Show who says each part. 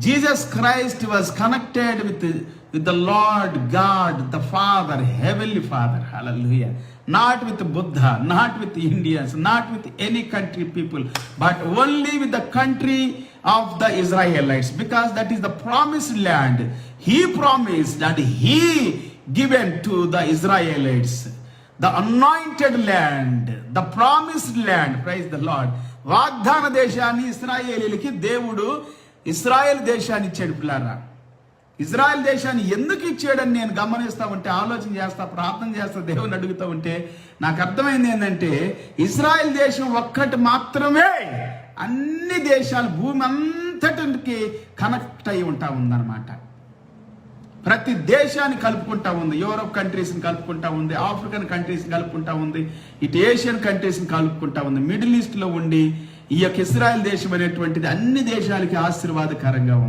Speaker 1: Jesus Christ was connected with the Lord God, the Father, Heavenly Father. Hallelujah. Not with Buddha, not with Indians, not with any country people, but only with the country of the Israelites, because that is the promised land. He promised that he given to the Israelites, the anointed land, the promised land. Praise the Lord. వాగ్దాన దేశాన్ని ఇశ్రాయేలీలకి దేవుడు ఇశ్రాయేల్ దేశాన్ని ఇచ్చాడు పిల్లారా. Israel దేశాన్ని ఎందుకు ఇచ్చాడని నేను గమనిస్తూ ఉంటే, ఆలోచన చేస్తా, ప్రార్థన చేస్తా, దేవుని అడుగుతూ ఉంటే నాకు అర్థమైంది ఏంటంటే, ఇజ్రాయెల్ దేశం ఒక్కటి మాత్రమే అన్ని దేశాలు భూమి అంతటికి కనెక్ట్ అయి ఉంటా ఉందన్నమాట. ప్రతి దేశాన్ని కలుపుకుంటా ఉంది. యూరోప్ కంట్రీస్ని కలుపుకుంటా ఉంది, ఆఫ్రికన్ కంట్రీస్ని కలుపుకుంటా ఉంది, ఇటు ఏషియన్ కంట్రీస్ని కలుపుకుంటా ఉంది. మిడిల్ ఈస్ట్లో ఉండి ఈ యొక్క ఇశ్రాయెల్ దేశం అనేటువంటిది అన్ని దేశాలకి ఆశీర్వాదకరంగా ఉంది.